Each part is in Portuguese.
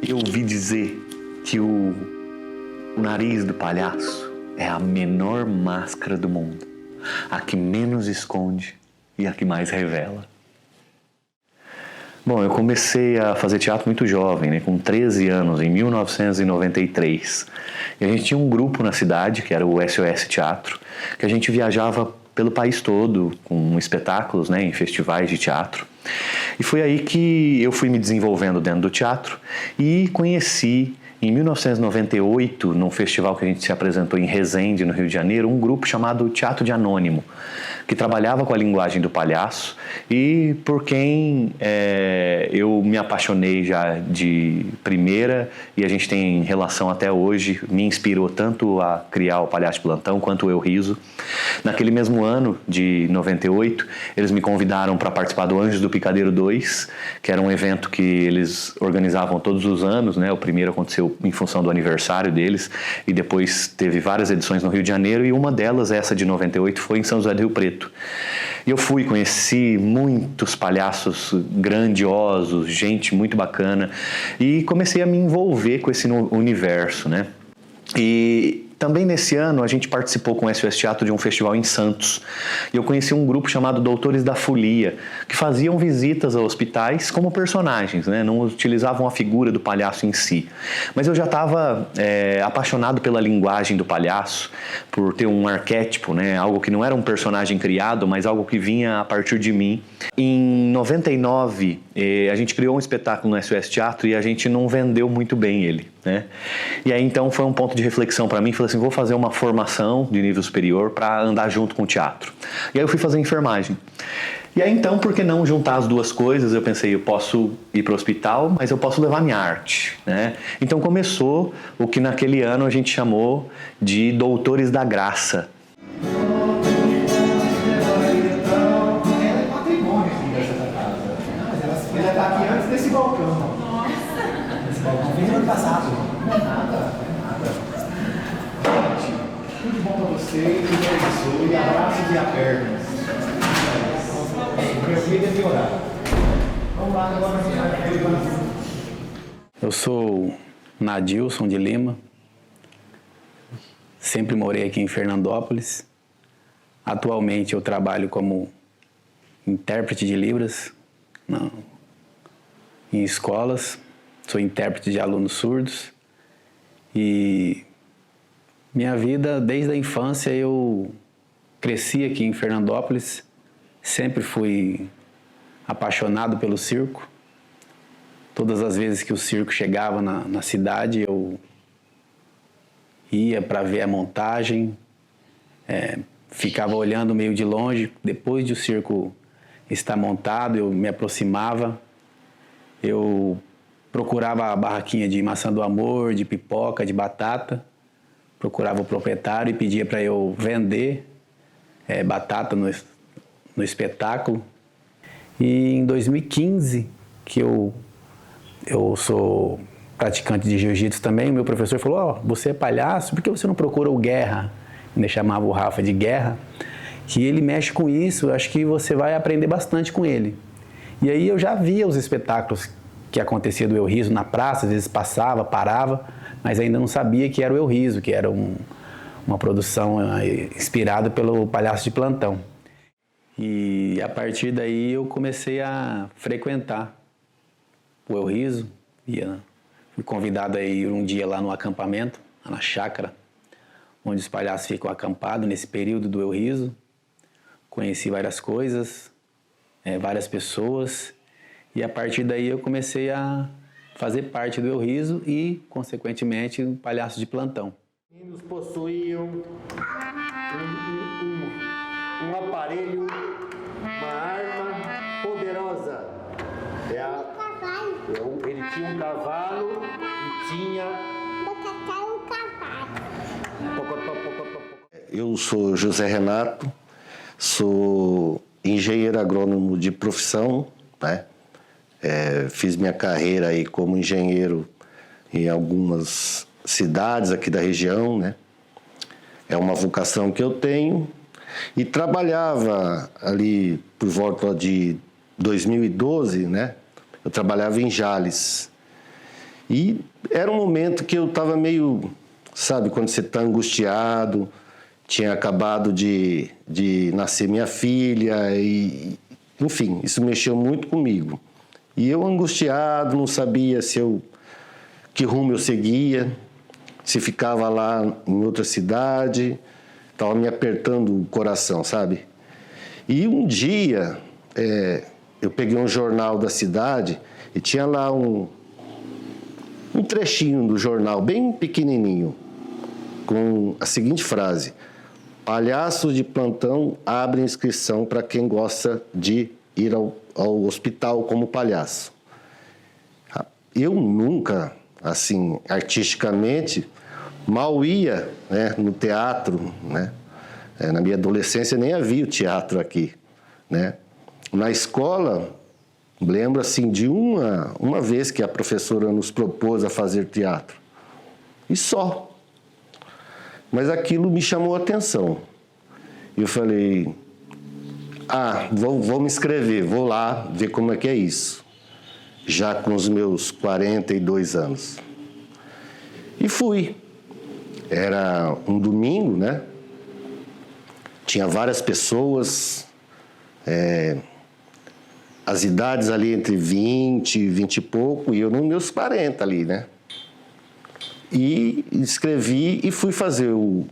Eu ouvi dizer que o nariz do palhaço é a menor máscara do mundo, a que menos esconde e a que mais revela. Bom, eu comecei a fazer teatro muito jovem, né, com 13 anos, em 1993. E a gente tinha um grupo na cidade, que era o SOS Teatro, que a gente viajava pelo país todo com espetáculos, né, em festivais de teatro. E foi aí que eu fui me desenvolvendo dentro do teatro e conheci, em 1998, num festival que a gente se apresentou em Resende, no Rio de Janeiro, um grupo chamado Teatro de Anônimo, que trabalhava com a linguagem do palhaço e por quem eu me apaixonei já de primeira, e a gente tem relação até hoje, me inspirou tanto a criar o Palhaço de Plantão quanto o Eu Riso. Naquele mesmo ano de 98, eles me convidaram para participar do Anjos do Picadeiro 2, que era um evento que eles organizavam todos os anos, né? O primeiro aconteceu em função do aniversário deles e depois teve várias edições no Rio de Janeiro, e uma delas, essa de 98, foi em São José do Rio Preto. E eu fui, conheci muitos palhaços grandiosos, gente muito bacana, e comecei a me envolver com esse universo, né? E também nesse ano a gente participou com o SOS Teatro de um festival em Santos. E eu conheci um grupo chamado Doutores da Folia, que faziam visitas a hospitais como personagens, né? Não utilizavam a figura do palhaço em si. Mas eu já estava apaixonado pela linguagem do palhaço, por ter um arquétipo, né? Algo que não era um personagem criado, mas algo que vinha a partir de mim. Em 99, a gente criou um espetáculo no SOS Teatro e a gente não vendeu muito bem ele, né? E aí então foi um ponto de reflexão para mim. Falei assim, vou fazer uma formação de nível superior para andar junto com o teatro. E aí eu fui fazer enfermagem. E aí então, por que não juntar as duas coisas? Eu pensei, eu posso ir para o hospital, mas eu posso levar minha arte, né? Então começou o que naquele ano a gente chamou de Doutores da Graça. Ele está aqui antes desse balcão. Nossa! Esse balcão fez ano passado. Nada. Tudo bom para você, tudo abençoe, abraços e apertos. Meu filho é piorar. Vamos lá, agora eu sou Nadilson de Lima. Sempre morei aqui em Fernandópolis. Atualmente eu trabalho como intérprete de Libras em escolas. Sou intérprete de alunos surdos. E minha vida, desde a infância, eu cresci aqui em Fernandópolis. Sempre fui apaixonado pelo circo. Todas as vezes que o circo chegava na cidade, eu ia para ver a montagem, ficava olhando meio de longe. Depois de o circo estar montado, eu me aproximava, eu procurava a barraquinha de maçã do amor, de pipoca, de batata, procurava o proprietário e pedia para eu vender batata no espetáculo. E em 2015, que eu sou praticante de jiu-jitsu também, o meu professor falou, você é palhaço, por que você não procura o Guerra? Ele chamava o Rafa de Guerra, que ele mexe com isso, acho que você vai aprender bastante com ele. E aí eu já via os espetáculos que acontecia do Eu Riso na praça, às vezes passava, parava, mas ainda não sabia que era o Eu Riso, que era uma produção inspirada pelo Palhaço de Plantão. E a partir daí eu comecei a frequentar o Eu Riso. Fui convidado a ir um dia lá no acampamento, na chácara, onde os palhaços ficam acampados nesse período do Eu Riso. Conheci várias coisas, várias pessoas, e a partir daí eu comecei a fazer parte do Eu Riso e, consequentemente, um palhaço de plantão. Eles possuíam um aparelho, uma arma poderosa. Ele tinha um cavalo e tinha... Eu sou José Renato, sou engenheiro agrônomo de profissão, né? Fiz minha carreira aí como engenheiro em algumas cidades aqui da região, né? É uma vocação que eu tenho e trabalhava ali por volta de 2012, né? Eu trabalhava em Jales e era um momento que eu estava meio, sabe, quando você está angustiado, tinha acabado de nascer minha filha e, enfim, isso mexeu muito comigo. E eu angustiado, não sabia que rumo eu seguia, se ficava lá em outra cidade, estava me apertando o coração, sabe? E um dia, eu peguei um jornal da cidade e tinha lá um trechinho do jornal, bem pequenininho, com a seguinte frase: palhaços de plantão abrem inscrição para quem gosta de ir ao hospital como palhaço. Eu nunca, assim, artisticamente, mal ia, né, no teatro, né? Na minha adolescência nem havia o teatro aqui, né? Na escola, lembro assim de uma vez que a professora nos propôs a fazer teatro. E só. Mas aquilo me chamou a atenção. E eu falei, vou me inscrever, vou lá ver como é que é isso. Já com os meus 42 anos. E fui. Era um domingo, né? Tinha várias pessoas, as idades ali entre 20, 20 e pouco, e eu nos meus 40 ali, né? E escrevi e fui fazer o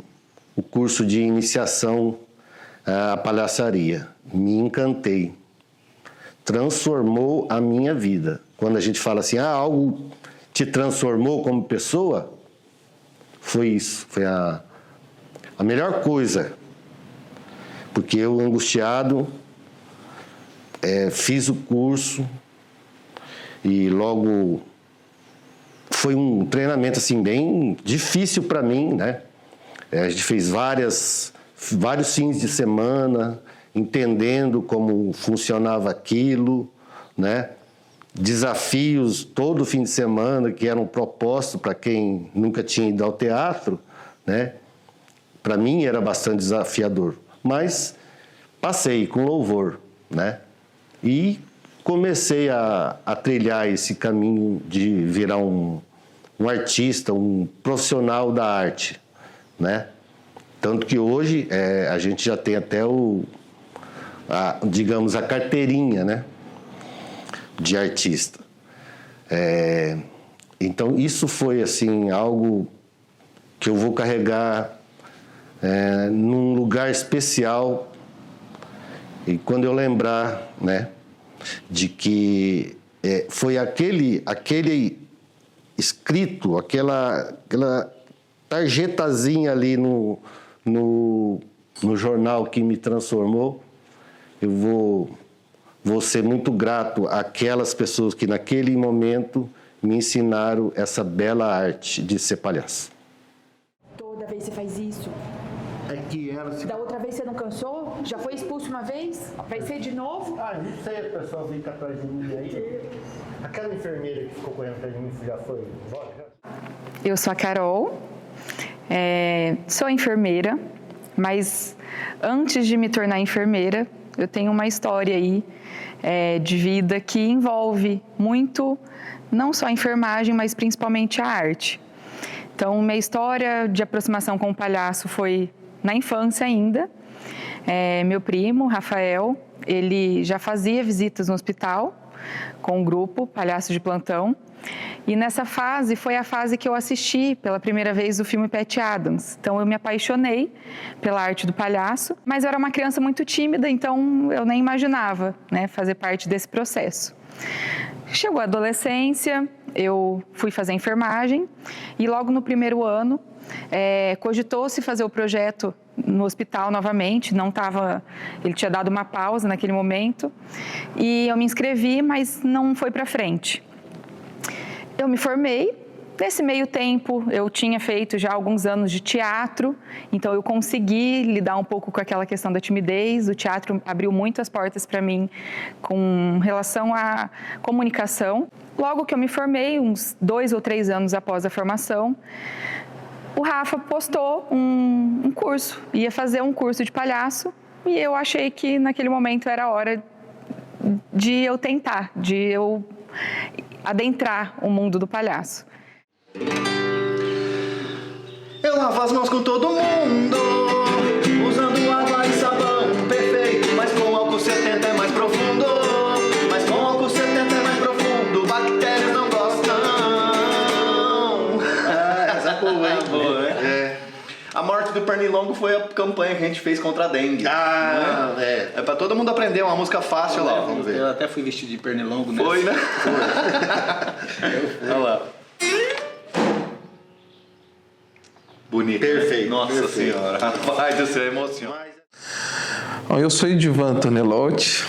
curso de iniciação à palhaçaria. Me encantei. Transformou a minha vida. Quando a gente fala assim, algo te transformou como pessoa, foi isso. Foi a melhor coisa. Porque eu, angustiado, fiz o curso e logo foi um treinamento assim bem difícil para mim, né? A gente fez vários fins de semana, entendendo como funcionava aquilo, né? Desafios todo fim de semana que eram propostos para quem nunca tinha ido ao teatro, né? Para mim era bastante desafiador, mas passei com louvor, né? E comecei a trilhar esse caminho de virar um artista, um profissional da arte, né? Tanto que hoje a gente já tem até digamos, a carteirinha, né, de artista. Então, isso foi, assim, algo que eu vou carregar num lugar especial. E quando eu lembrar, né, de que foi aquele escrito, aquela tarjetazinha ali no jornal que me transformou, eu vou ser muito grato àquelas pessoas que naquele momento me ensinaram essa bela arte de ser palhaço. Toda vez você faz isso? Da outra vez você não cansou? Já foi expulso uma vez? Vai ser de novo? Não sei, a pessoa fica atrás de mim aí. Aquela enfermeira que ficou correndo atrás de mim já foi embora? Eu sou a Carol, sou enfermeira, mas antes de me tornar enfermeira, eu tenho uma história aí de vida que envolve muito, não só a enfermagem, mas principalmente a arte. Então, minha história de aproximação com o palhaço foi na infância ainda. Meu primo, Rafael, ele já fazia visitas no hospital com o grupo Palhaço de Plantão. E nessa fase, foi a fase que eu assisti pela primeira vez o filme Patch Adams. Então, eu me apaixonei pela arte do palhaço, mas eu era uma criança muito tímida, então eu nem imaginava, né, fazer parte desse processo. Chegou a adolescência, eu fui fazer enfermagem e logo no primeiro ano, cogitou-se fazer o projeto no hospital novamente, ele tinha dado uma pausa naquele momento e eu me inscrevi, mas não foi para frente. Eu me formei, nesse meio tempo eu tinha feito já alguns anos de teatro, então eu consegui lidar um pouco com aquela questão da timidez, o teatro abriu muitas portas para mim com relação à comunicação. Logo que eu me formei, uns 2 ou 3 anos após a formação, o Rafa postou um curso, ia fazer um curso de palhaço e eu achei que naquele momento era a hora de eu tentar, de eu adentrar o mundo do palhaço. Eu lavo as mãos com todo mundo, usando água e sabão, perfeito, mas com álcool 70 é mais profundo, mas com álcool 70 é mais profundo, bactérias não gostam. Essa é boa, hein? Boa, né? A morte do Pernilongo foi a campanha que a gente fez contra a dengue. É pra todo mundo aprender uma música fácil lá, vamos ver. Eu até fui vestido de Pernilongo, né? Foi, né? Olha lá. Bonito. Perfeito. Nossa perfeito. Senhora. Rapaz do céu, emociona. Eu sou Edivan Tonelotti.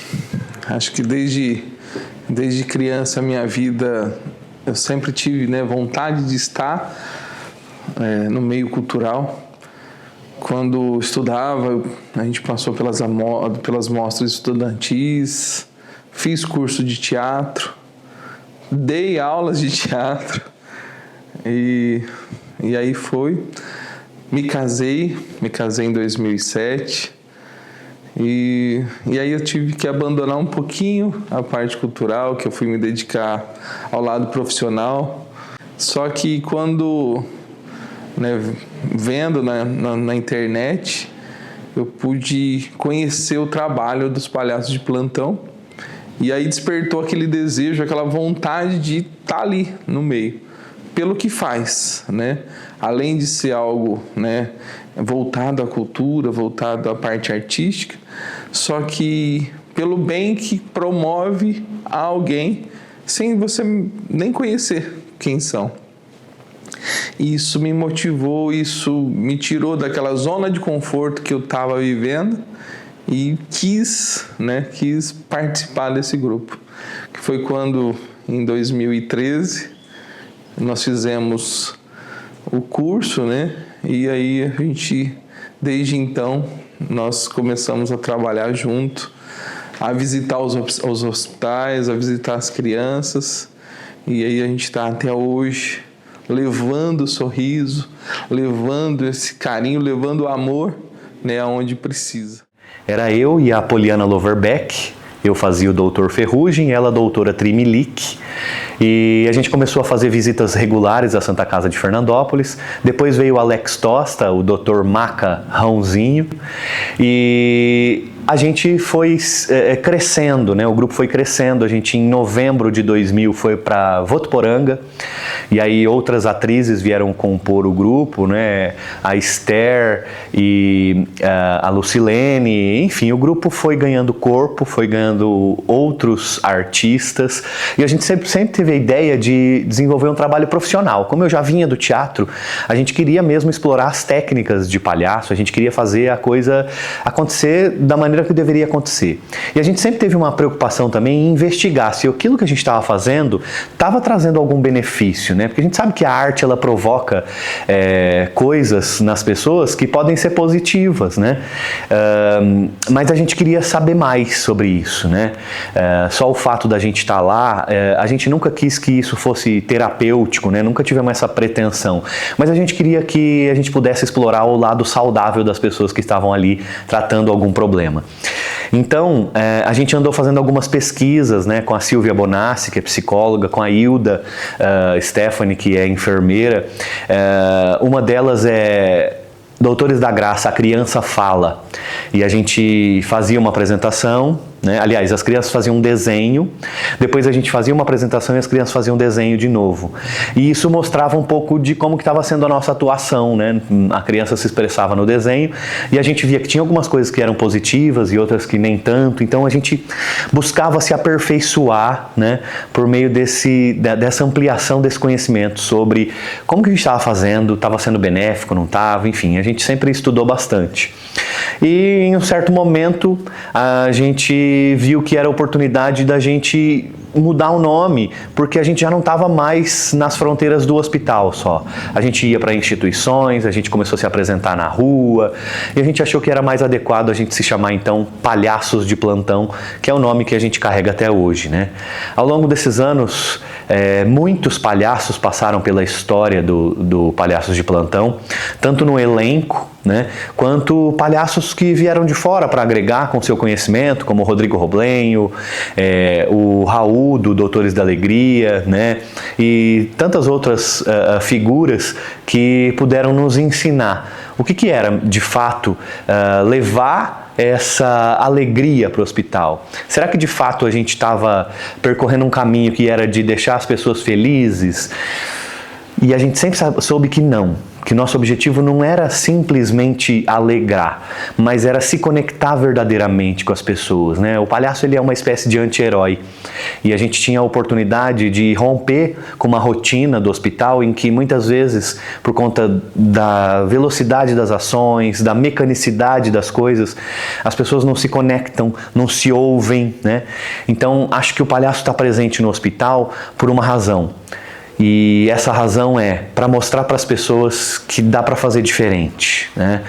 Acho que desde criança, minha vida, eu sempre tive, né, vontade de estar no meio cultural. Quando estudava, a gente passou pelas mostras estudantis, fiz curso de teatro, dei aulas de teatro e aí me casei em 2007 e aí eu tive que abandonar um pouquinho a parte cultural, que eu fui me dedicar ao lado profissional. Só que quando, né, vendo na internet, eu pude conhecer o trabalho dos palhaços de plantão e aí despertou aquele desejo, aquela vontade de estar ali no meio, pelo que faz, né? Além de ser algo, né, voltado à cultura, voltado à parte artística, só que pelo bem que promove a alguém sem você nem conhecer quem são. Isso me motivou, isso me tirou daquela zona de conforto que eu estava vivendo e quis participar desse grupo. Que foi quando, em 2013, nós fizemos o curso, né? E aí a gente, desde então, nós começamos a trabalhar junto, a visitar os hospitais, a visitar as crianças, e aí a gente está até hoje levando o sorriso, levando esse carinho, levando o amor, né, aonde precisa. Era eu e a Poliana Loverbeck. Eu fazia o Dr. Ferrugem, ela a doutora Trimilic. E a gente começou a fazer visitas regulares à Santa Casa de Fernandópolis. Depois veio o Alex Tosta, o Dr. Maca Rãozinho. E a gente foi crescendo, né? O grupo foi crescendo. A gente, em novembro de 2000, foi para Votuporanga. E aí outras atrizes vieram compor o grupo, né? A Esther e a Lucilene. Enfim, o grupo foi ganhando corpo, foi ganhando outros artistas. E a gente sempre teve a ideia de desenvolver um trabalho profissional. Como eu já vinha do teatro, a gente queria mesmo explorar as técnicas de palhaço, a gente queria fazer a coisa acontecer da maneira que deveria acontecer. E a gente sempre teve uma preocupação também em investigar se aquilo que a gente estava fazendo estava trazendo algum benefício, né? Porque a gente sabe que a arte, ela provoca coisas nas pessoas que podem ser positivas, né? Mas a gente queria saber mais sobre isso, né? Só o fato da gente estar lá, a gente nunca quis que isso fosse terapêutico, né? Nunca tivemos essa pretensão. Mas a gente queria que a gente pudesse explorar o lado saudável das pessoas que estavam ali tratando algum problema. Então, a gente andou fazendo algumas pesquisas, né, com a Silvia Bonassi, que é psicóloga, com a Hilda Stephanie, que é enfermeira. Uma delas é Doutores da Graça, a criança fala. E a gente fazia uma apresentação, né? Aliás, as crianças faziam um desenho, depois a gente fazia uma apresentação e as crianças faziam um desenho de novo. E isso mostrava um pouco de como que estava sendo a nossa atuação, né? A criança se expressava no desenho e a gente via que tinha algumas coisas que eram positivas e outras que nem tanto. Então a gente buscava se aperfeiçoar, né? Por meio dessa ampliação desse conhecimento sobre como que a gente estava fazendo, estava sendo benéfico, não estava, enfim, a gente sempre estudou bastante. E em um certo momento a gente viu que era a oportunidade da gente mudar o nome, porque a gente já não estava mais nas fronteiras do hospital só. A gente ia para instituições, a gente começou a se apresentar na rua, e a gente achou que era mais adequado a gente se chamar então Palhaços de Plantão, que é o nome que a gente carrega até hoje, né? Ao longo desses anos, muitos palhaços passaram pela história do Palhaços de Plantão, tanto no elenco, né, quanto palhaços que vieram de fora para agregar com seu conhecimento, como o Rodrigo Roblenho, o Raul do Doutores da Alegria, né, e tantas outras figuras que puderam nos ensinar o que era, de fato, levar essa alegria para o hospital. Será que de fato a gente estava percorrendo um caminho que era de deixar as pessoas felizes? E a gente sempre soube que não, que nosso objetivo não era simplesmente alegrar, mas era se conectar verdadeiramente com as pessoas, né? O palhaço, ele é uma espécie de anti-herói, e a gente tinha a oportunidade de romper com uma rotina do hospital em que muitas vezes, por conta da velocidade das ações, da mecanicidade das coisas, as pessoas não se conectam, não se ouvem, né? Então, acho que o palhaço está presente no hospital por uma razão. E essa razão é para mostrar para as pessoas que dá para fazer diferente, né?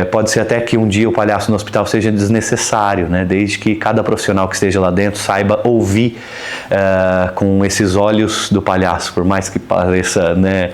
Pode ser até que um dia o palhaço no hospital seja desnecessário, né? Desde que cada profissional que esteja lá dentro saiba ouvir com esses olhos do palhaço, por mais que pareça, né,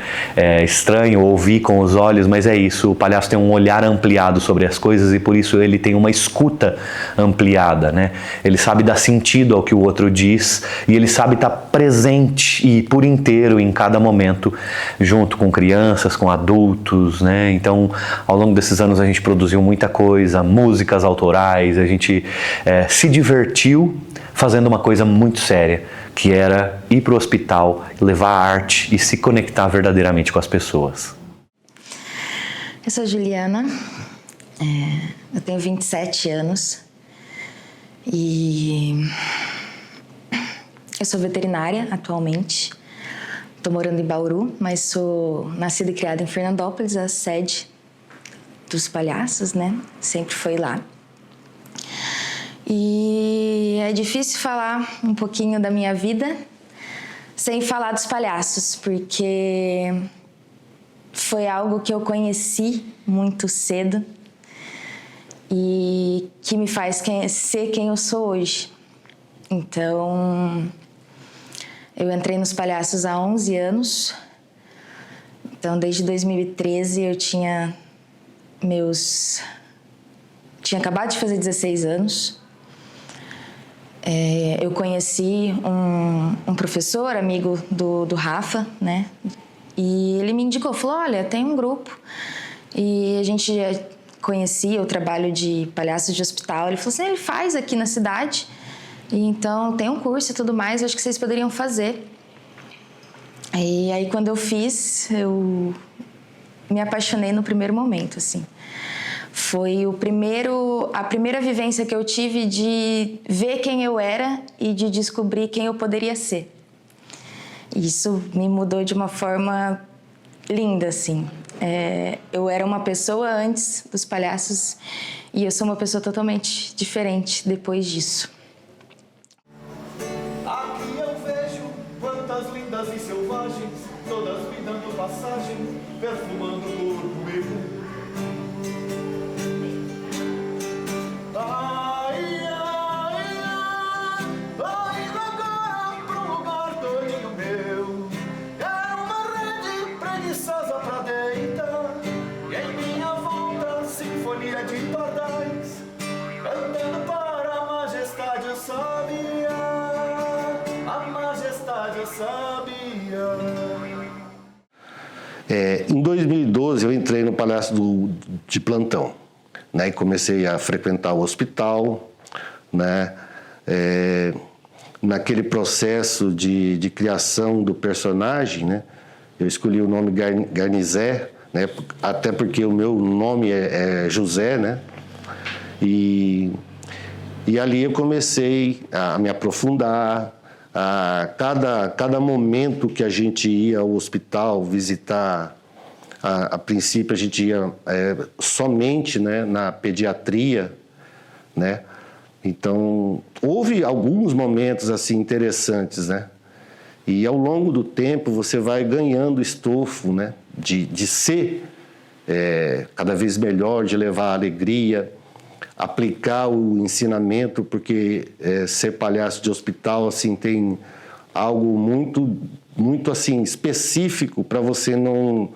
estranho ouvir com os olhos, mas é isso, o palhaço tem um olhar ampliado sobre as coisas e por isso ele tem uma escuta ampliada, né? Ele sabe dar sentido ao que o outro diz e ele sabe estar presente e por inteiro em cada momento, junto com crianças, com adultos, né? Então, ao longo desses anos a gente produziu muita coisa, músicas autorais, a gente se divertiu fazendo uma coisa muito séria, que era ir para o hospital, levar a arte e se conectar verdadeiramente com as pessoas. Eu sou Juliana, eu tenho 27 anos e eu sou veterinária atualmente. Estou morando em Bauru, mas sou nascida e criada em Fernandópolis, a sede dos palhaços, né? Sempre foi lá. E é difícil falar um pouquinho da minha vida sem falar dos palhaços, porque foi algo que eu conheci muito cedo e que me faz ser quem eu sou hoje. Então, eu entrei nos palhaços há 11 anos. Então, desde 2013 eu tinha acabado de fazer 16 anos. Eu conheci um professor, amigo do Rafa, né? E ele me indicou, falou, olha, tem um grupo. E a gente já conhecia o trabalho de palhaços de hospital. Ele falou assim, ele faz aqui na cidade. E então, tem um curso e tudo mais, acho que vocês poderiam fazer. E aí, quando eu fiz, eu me apaixonei no primeiro momento, assim. Foi a primeira vivência que eu tive de ver quem eu era e de descobrir quem eu poderia ser. Isso me mudou de uma forma linda, assim. Eu era uma pessoa antes dos palhaços e eu sou uma pessoa totalmente diferente depois disso. Aqui eu vejo quantas lindas e selvagens, todas me dando passagem, perfumando o corpo meu. Ai, ai, ai, tô indo agora pra um lugar todinho meu. É uma rede preguiçosa pra deitar, e em minha volta sinfonia de pardais, cantando para a majestade. Em 2012, eu entrei no Palhaço de Plantão, né? E comecei a frequentar o hospital, né? Naquele processo de criação do personagem, né? Eu escolhi o nome Garnizé, né? Até porque o meu nome é José, né? E ali eu comecei a me aprofundar. Cada momento que a gente ia ao hospital visitar, a princípio a gente ia somente, né, na pediatria, né? Então, houve alguns momentos assim interessantes, né? E ao longo do tempo você vai ganhando estofo, né? De ser cada vez melhor, de levar alegria, aplicar o ensinamento, porque ser palhaço de hospital assim tem algo muito assim específico para você não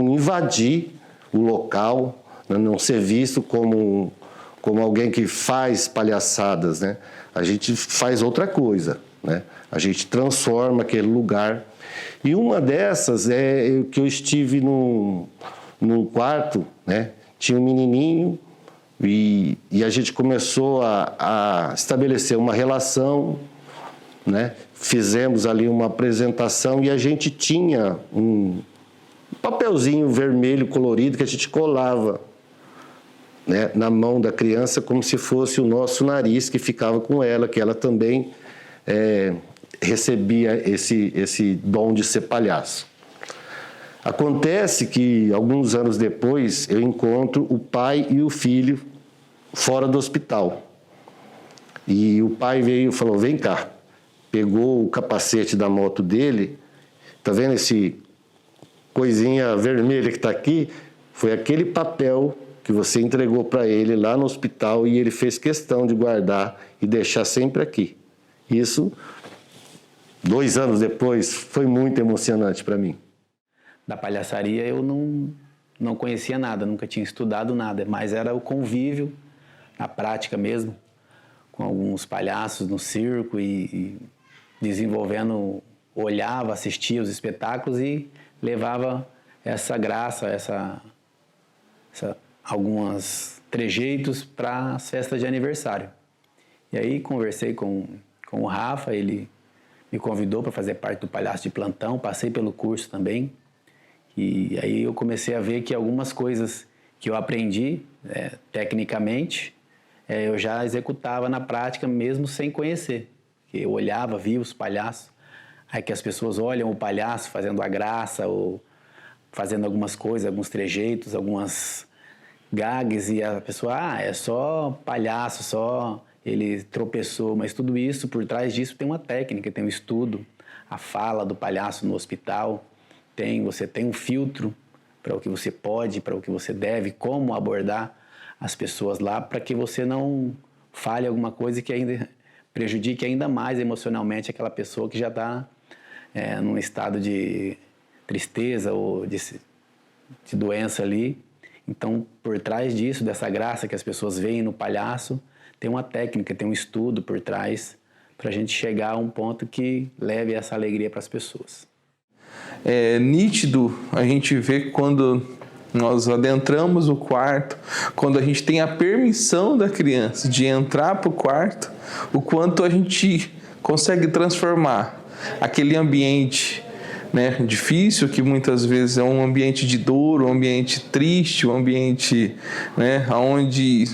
invadir o local, né? Não ser visto como alguém que faz palhaçadas, né? A gente faz outra coisa, né? A gente transforma aquele lugar. E uma dessas é que eu estive num quarto, né? Tinha um menininho e a gente começou a estabelecer uma relação, né? Fizemos ali uma apresentação e a gente tinha um papelzinho vermelho colorido que a gente colava, né, na mão da criança, como se fosse o nosso nariz que ficava com ela, que ela também recebia esse dom de ser palhaço. Acontece que, alguns anos depois, eu encontro o pai e o filho fora do hospital. E o pai veio e falou, vem cá. Pegou o capacete da moto dele, tá vendo esse coisinha vermelha que está aqui? Foi aquele papel que você entregou para ele lá no hospital e ele fez questão de guardar e deixar sempre aqui. Isso, 2 anos depois, foi muito emocionante para mim. Da palhaçaria eu não conhecia nada, nunca tinha estudado nada, mas era o convívio, a prática mesmo, com alguns palhaços no circo e desenvolvendo, olhava, assistia os espetáculos e levava essa graça, alguns trejeitos para as festas de aniversário. E aí conversei com o Rafa, ele me convidou para fazer parte do Palhaço de Plantão, passei pelo curso também. E aí eu comecei a ver que algumas coisas que eu aprendi tecnicamente, eu já executava na prática mesmo sem conhecer. Eu olhava, via os palhaços, aí que as pessoas olham o palhaço fazendo a graça ou fazendo algumas coisas, alguns trejeitos, algumas gags, e a pessoa, é só palhaço, só ele tropeçou, mas tudo isso, por trás disso tem uma técnica, tem um estudo, a fala do palhaço no hospital, você tem um filtro para o que você pode, para o que você deve, como abordar as pessoas lá, para que você não fale alguma coisa que ainda prejudique ainda mais emocionalmente aquela pessoa que já está num estado de tristeza ou de doença ali. Então, por trás disso, dessa graça que as pessoas veem no palhaço, tem uma técnica, tem um estudo por trás para a gente chegar a um ponto que leve essa alegria para as pessoas. É nítido a gente vê quando nós adentramos o quarto, quando a gente tem a permissão da criança de entrar para o quarto, o quanto a gente consegue transformar aquele ambiente, né, difícil, que muitas vezes é um ambiente de dor, um ambiente triste, um ambiente, né, onde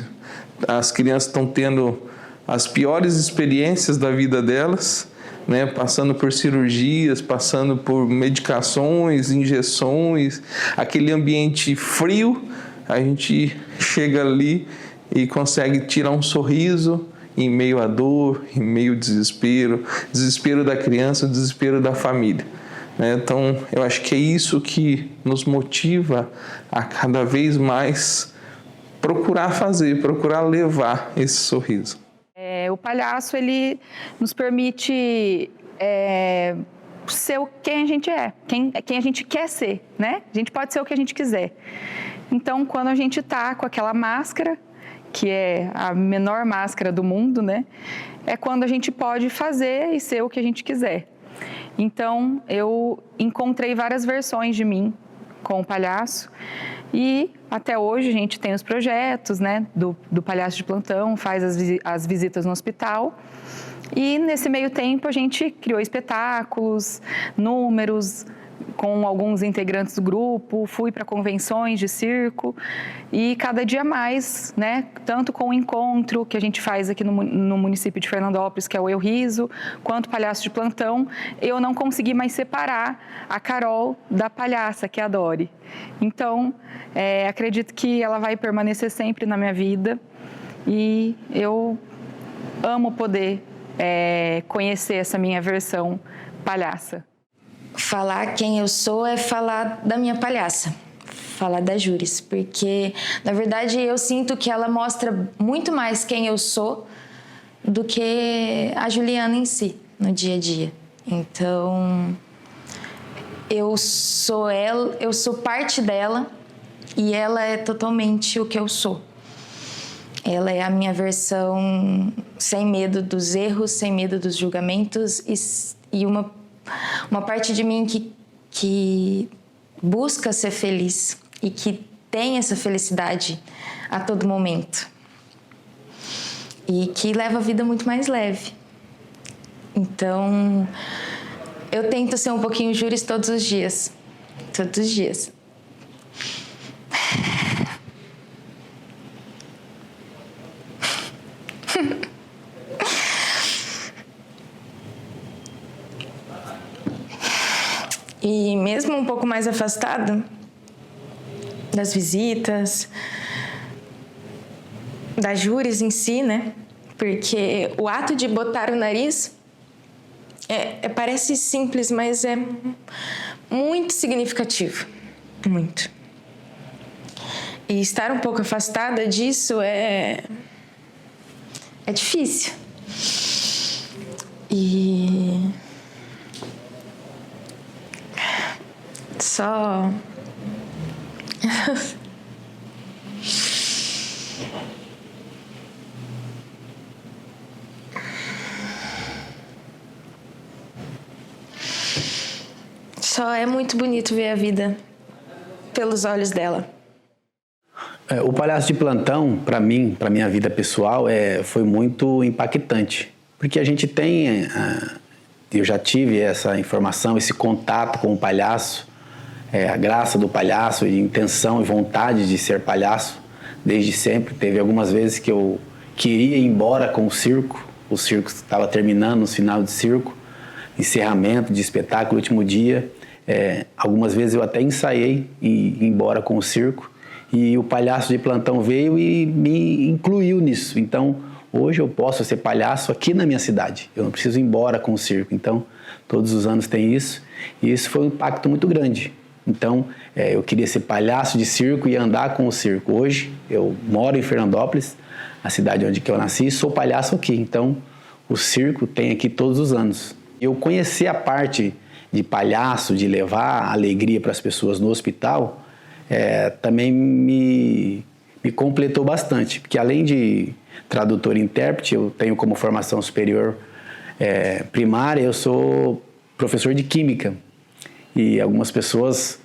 as crianças estão tendo as piores experiências da vida delas, né, passando por cirurgias, passando por medicações, injeções, aquele ambiente frio, a gente chega ali e consegue tirar um sorriso em meio à dor, em meio ao desespero da criança, desespero da família. Então, eu acho que é isso que nos motiva a cada vez mais procurar levar esse sorriso. O palhaço, ele nos permite ser quem a gente é, quem a gente quer ser, né? A gente pode ser o que a gente quiser. Então, quando a gente está com aquela máscara, que é a menor máscara do mundo, né? É quando a gente pode fazer e ser o que a gente quiser. Então, eu encontrei várias versões de mim com o palhaço. E até hoje a gente tem os projetos, né, do palhaço de plantão, faz as visitas no hospital. E nesse meio tempo a gente criou espetáculos, números, com alguns integrantes do grupo, fui para convenções de circo e cada dia mais, né, tanto com o encontro que a gente faz aqui no município de Fernandópolis, que é o Eu Riso, quanto palhaço de plantão, eu não consegui mais separar a Carol da palhaça, que é a Dori. Então, acredito que ela vai permanecer sempre na minha vida e eu amo poder conhecer essa minha versão palhaça. Falar quem eu sou é falar da minha palhaça, falar da Juris, porque, na verdade, eu sinto que ela mostra muito mais quem eu sou do que a Juliana em si, no dia a dia. Então, eu sou ela, eu sou parte dela e ela é totalmente o que eu sou. Ela é a minha versão sem medo dos erros, sem medo dos julgamentos e uma parte de mim que busca ser feliz e que tem essa felicidade a todo momento. E que leva a vida muito mais leve. Então, eu tento ser um pouquinho Juris todos os dias. Todos os dias. E mesmo um pouco mais afastada das visitas, da Juris em si, né? Porque o ato de botar o nariz parece simples, mas é muito significativo. Muito. E estar um pouco afastada disso é difícil. E só é muito bonito ver a vida pelos olhos dela. O palhaço de plantão, para mim, para minha vida pessoal, foi muito impactante, porque a gente tem, eu já tive essa informação, esse contato com o palhaço, a graça do palhaço, a intenção e vontade de ser palhaço desde sempre. Teve algumas vezes que eu queria ir embora com o circo estava terminando, no final de circo, encerramento de espetáculo, último dia. Algumas vezes eu até ensaiei ir embora com o circo e o palhaço de plantão veio e me incluiu nisso. Então, hoje eu posso ser palhaço aqui na minha cidade. Eu não preciso ir embora com o circo. Então, todos os anos tem isso. E isso foi um impacto muito grande. Então, eu queria ser palhaço de circo e andar com o circo. Hoje, eu moro em Fernandópolis, a cidade onde eu nasci, e sou palhaço aqui. Então, o circo tem aqui todos os anos. Eu conheci a parte de palhaço, de levar alegria para as pessoas no hospital, também me completou bastante. Porque além de tradutor e intérprete, eu tenho como formação superior primária, eu sou professor de química. E algumas pessoas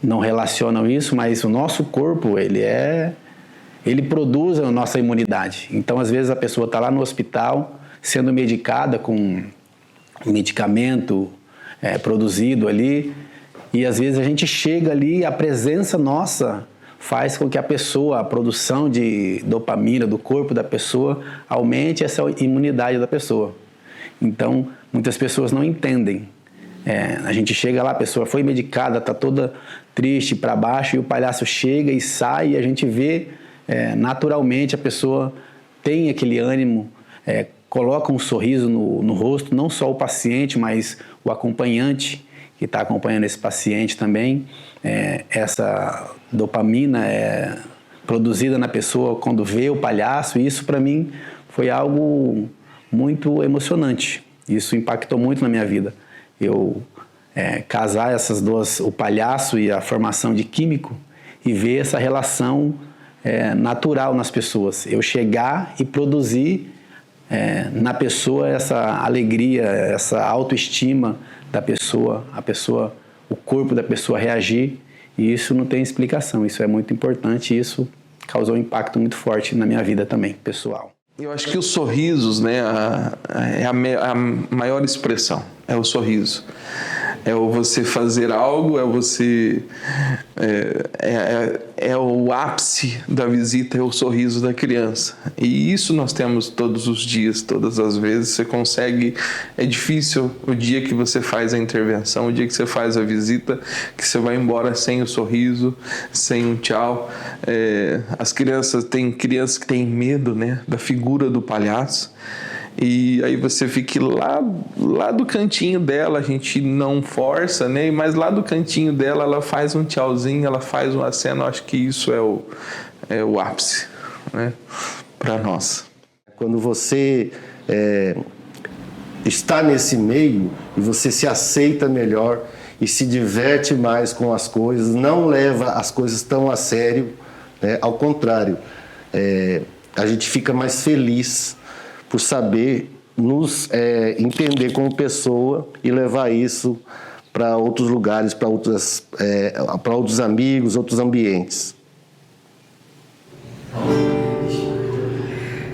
não relacionam isso, mas o nosso corpo, ele produz a nossa imunidade. Então, às vezes, a pessoa está lá no hospital, sendo medicada com um medicamento produzido ali, e às vezes a gente chega ali, a presença nossa faz com que a produção de dopamina do corpo da pessoa aumente essa imunidade da pessoa. Então, muitas pessoas não entendem. A gente chega lá, a pessoa foi medicada, está toda triste, para baixo, e o palhaço chega e sai, e a gente vê naturalmente a pessoa tem aquele ânimo, coloca um sorriso no rosto, não só o paciente, mas o acompanhante que está acompanhando esse paciente também. Essa dopamina é produzida na pessoa quando vê o palhaço, e isso para mim foi algo muito emocionante. Isso impactou muito na minha vida. Eu casar essas duas, o palhaço e a formação de químico, e ver essa relação natural nas pessoas. Eu chegar e produzir na pessoa essa alegria, essa autoestima da pessoa, a pessoa o corpo da pessoa reagir, e isso não tem explicação, isso é muito importante, e isso causou um impacto muito forte na minha vida também, pessoal. Eu acho que os sorrisos, né, é a maior expressão, é o sorriso. É o você fazer algo, é você... É o ápice da visita, é o sorriso da criança. E isso nós temos todos os dias, todas as vezes. Você consegue... É difícil o dia que você faz a intervenção, o dia que você faz a visita, que você vai embora sem o sorriso, sem um tchau. As crianças, tem crianças que têm medo, né, da figura do palhaço. E aí você fica lá do cantinho dela, a gente não força, né? Mas lá do cantinho dela, ela faz um tchauzinho, ela faz um aceno. Acho que isso é o ápice, né, para nós. Quando você está nesse meio e você se aceita melhor e se diverte mais com as coisas, não leva as coisas tão a sério, né? Ao contrário, a gente fica mais feliz por saber nos entender como pessoa e levar isso para outros lugares, para outros amigos, outros ambientes.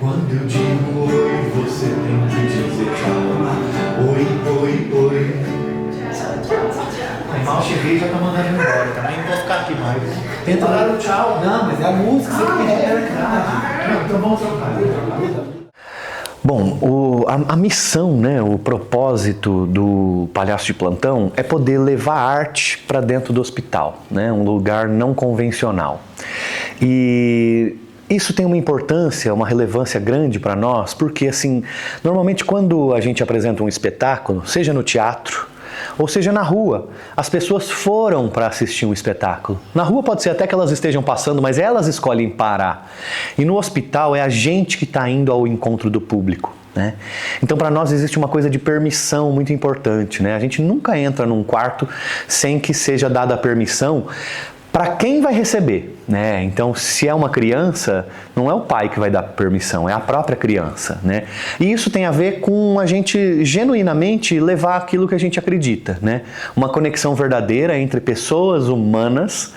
Quando eu digo oi, você tem que dizer tchau. Oi, oi, oi. Aí mal cheguei e já tá mandando embora. Também não vou ficar aqui mais. Tenta dar o tchau. Não, mas é a música que você tem que pedir. Não, então vamos trocar. Bom, a missão, né, o propósito do Palhaço de Plantão é poder levar arte para dentro do hospital, né, um lugar não convencional. E isso tem uma importância, uma relevância grande para nós, porque assim, normalmente quando a gente apresenta um espetáculo, seja no teatro, ou seja na rua, as pessoas foram para assistir um espetáculo. Na rua pode ser até que elas estejam passando, mas elas escolhem parar. E no hospital é a gente que está indo ao encontro do público, né? Então para nós existe uma coisa de permissão muito importante, né? A gente nunca entra num quarto sem que seja dada a permissão para quem vai receber, né? Então, se é uma criança, não é o pai que vai dar permissão, é a própria criança, né? E isso tem a ver com a gente genuinamente levar aquilo que a gente acredita, né? Uma conexão verdadeira entre pessoas humanas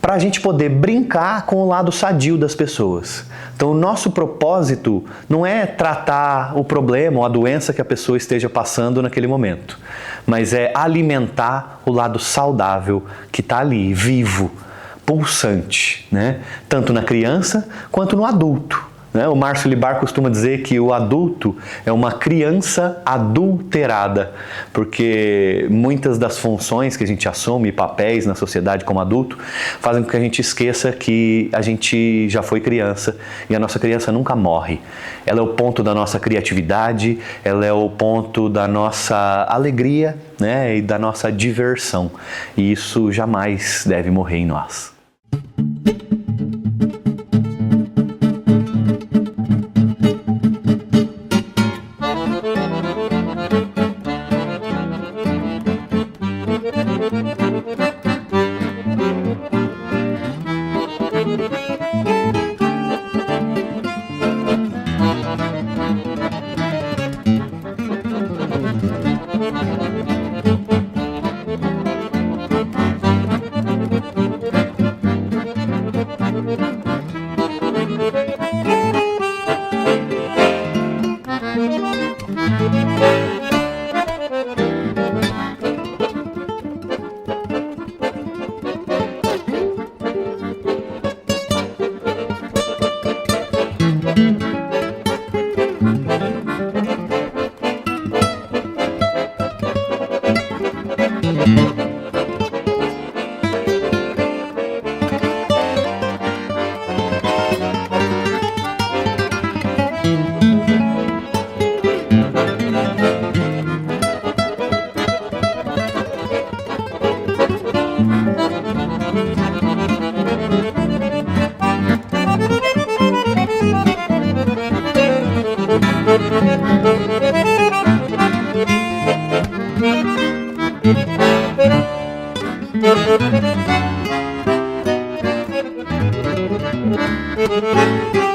para a gente poder brincar com o lado sadio das pessoas. Então, o nosso propósito não é tratar o problema ou a doença que a pessoa esteja passando naquele momento, mas é alimentar o lado saudável que está ali, vivo, pulsante, né? Tanto na criança quanto no adulto, né? O Márcio Libar costuma dizer que o adulto é uma criança adulterada, porque muitas das funções que a gente assume, papéis na sociedade como adulto, fazem com que a gente esqueça que a gente já foi criança e a nossa criança nunca morre. Ela é o ponto da nossa criatividade, ela é o ponto da nossa alegria, né, e da nossa diversão. E isso jamais deve morrer em nós. Música